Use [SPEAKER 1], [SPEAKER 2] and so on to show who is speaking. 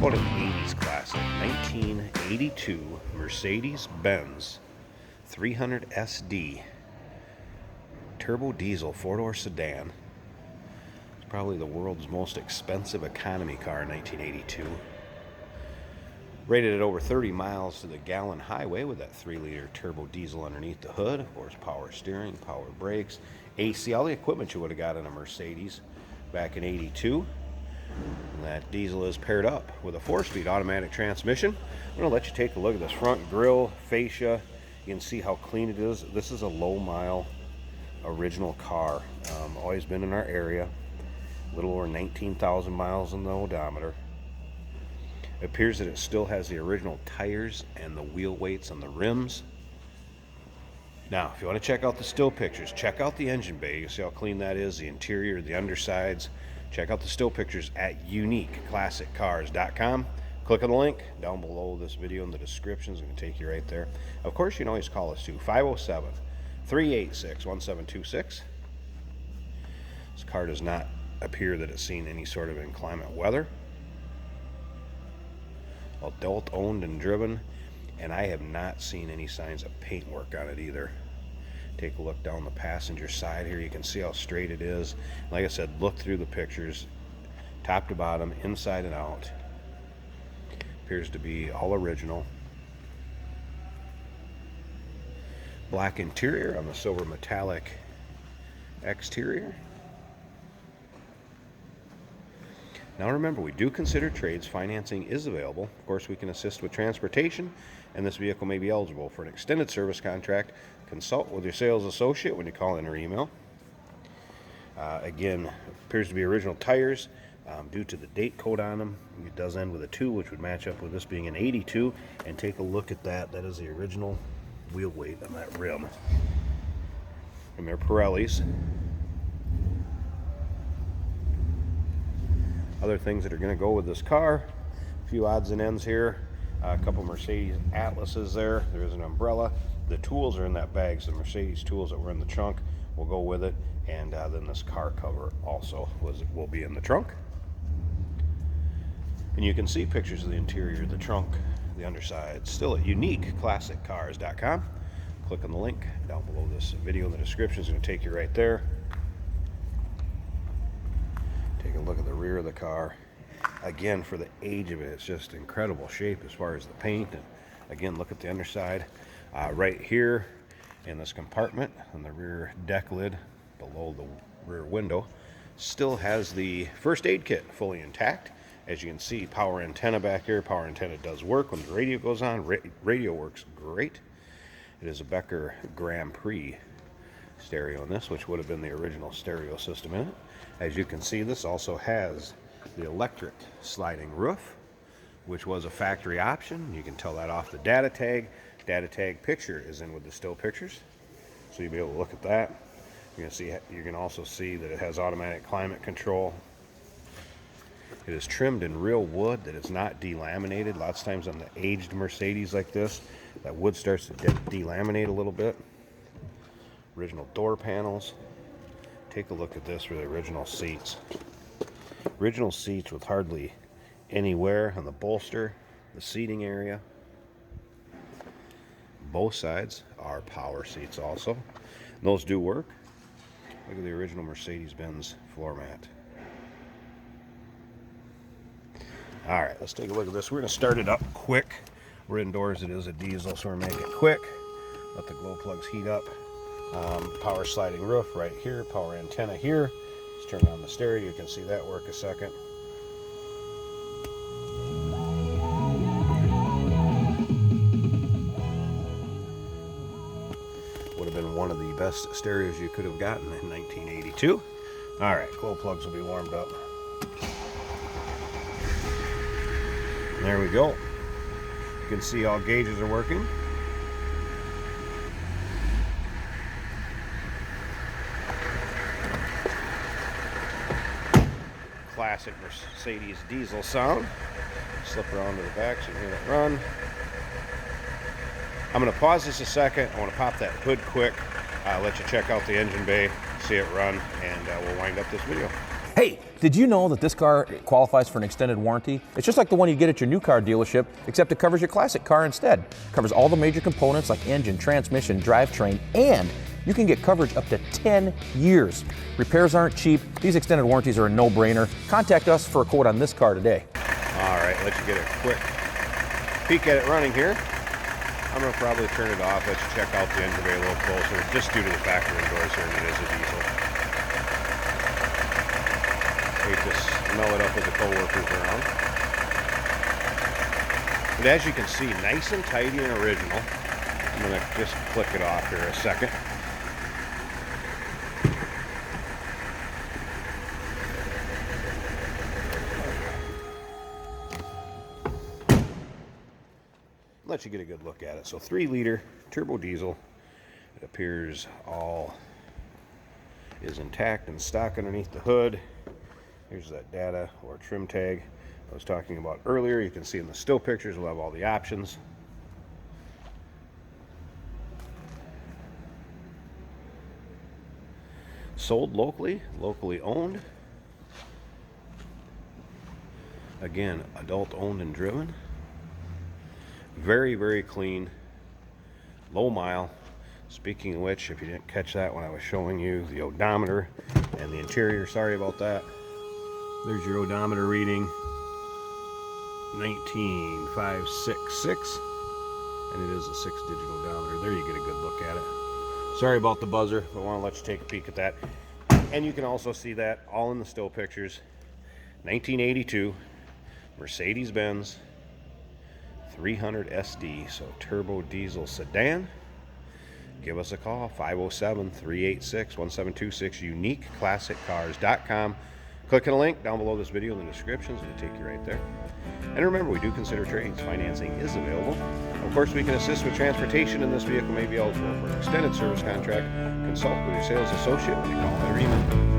[SPEAKER 1] about an 80s classic? 1982 Mercedes-Benz 300 SD turbo diesel four-door sedan. It's probably the world's most expensive economy car in 1982. Rated at over 30 miles to the gallon highway with that 3-liter turbo diesel underneath the hood. Of course, power steering, power brakes, AC, all the equipment you would have got in a Mercedes back in 82. And that diesel is paired up with a 4-speed automatic transmission. I'm going to let you take a look at this front grille, fascia. You can see how clean it is. This is a low-mile original car. Always been in our area. A little over 19,000 miles on the odometer. It appears that it still has the original tires and the wheel weights on the rims. Now, if you want to check out the still pictures, check out the engine bay. You see how clean that is, the interior, the undersides. Check out the still pictures at uniqueclassiccars.com. Click on the link down below this video in the description. It's going to take you right there. Of course, you can always call us too, 507-386-1726. This car does not appear that it's seen any sort of inclement weather. Adult owned and driven, and I have not seen any signs of paint work on it either. Take a look down the passenger side here. You can see how straight it is. Like I said, look through the pictures, top to bottom, inside and out. Appears to be all original. Black interior on the silver metallic exterior. Now remember, we do consider trades. Financing is available. Of course, we can assist with transportation, and this vehicle may be eligible for an extended service contract. Consult with your sales associate when you call in or email. Again, appears to be original tires. Due to the date code on them, it does end with a 2, which would match up with this being an 82. And take a look at that. That is the original wheel weight on that rim. And they're Pirellis. Other things that are going to go with this car, a few odds and ends here, a couple Mercedes Atlases there. There is an umbrella. The tools are in that bag, so the Mercedes tools that were in the trunk will go with it, and then this car cover also will be in the trunk. And you can see pictures of the interior, the trunk, the underside, still at uniqueclassiccars.com. Click on the link down below this video in the description. It's going to take you right there. Take a look at the rear of the car. Again, for the age of it, it's just incredible shape as far as the paint. And again, look at the underside. Right here in this compartment on the rear deck lid below the rear window still has the first aid kit fully intact. As you can see, power antenna back here. Power antenna does work when the radio goes on. Radio works great. It is a Becker Grand Prix stereo in this, which would have been the original stereo system in it. As you can see, this also has the electric sliding roof, which was a factory option. You can tell that off the data tag. Data tag picture is in with the still pictures, so you'll be able to look at that. You can also see that it has automatic climate control. It is trimmed in real wood that is not delaminated. Lots of times on the aged Mercedes like this, that wood starts to delaminate a little bit. Original door panels. Take a look at this for the original seats. Original seats with hardly any wear on the bolster, the seating area. Both sides are power seats also. And those do work. Look at the original Mercedes-Benz floor mat. All right, let's take a look at this. We're going to start it up quick. We're indoors. It is a diesel, so we're going to make it quick. Let the glow plugs heat up. Power sliding roof right here. Power antenna here. Let's turn on the stereo. You can see that work a second. Would have been one of the best stereos you could have gotten in 1982. All right, glow plugs will be warmed up. There we go. You can see all gauges are working. Classic Mercedes diesel sound. Slip around to the back so you can hear it run. I'm going to pause this a second. I want to pop that hood quick, let you check out the engine bay, see it run, and we'll wind up this video.
[SPEAKER 2] Hey Hey, did you know that this car qualifies for an extended warranty? It's just like the one you get at your new car dealership, except it covers your classic car instead. It covers all the major components like engine, transmission, drivetrain, and you can get coverage up to 10 years. Repairs aren't cheap. These extended warranties are a no-brainer. Contact us for a quote on this car today.
[SPEAKER 1] All right, let you get a quick peek at it running here. I'm going to probably turn it off, let you check out the engine bay a little closer, just due to the factory endorser, and it is a diesel. Hate to smell it up with the co-workers around. But as you can see, nice and tidy and original. I'm going to just click it off here a second. Let you get a good look at it. So 3-liter turbo diesel. It appears all is intact and stock underneath the hood. Here's that data or trim tag I was talking about earlier. You can see in the still pictures we'll have all the options. Sold locally owned. Again, adult owned and driven. Very, very clean, low mile. Speaking of which, if you didn't catch that when I was showing you the odometer and the interior, sorry about that. There's your odometer reading, 19,566, and it is a 6-digit odometer. There you get a good look at it. Sorry about the buzzer, but I want to let you take a peek at that. And you can also see that all in the still pictures. 1982 Mercedes-Benz 300 SD, so turbo diesel sedan. Give us a call, 507-386-1726, uniqueclassiccars.com. Click on a link down below this video in the description, it's going to take you right there. And remember, we do consider trades. Financing is available. Of course, we can assist with transportation, and this vehicle may be eligible for an extended service contract. Consult with your sales associate when you call or email.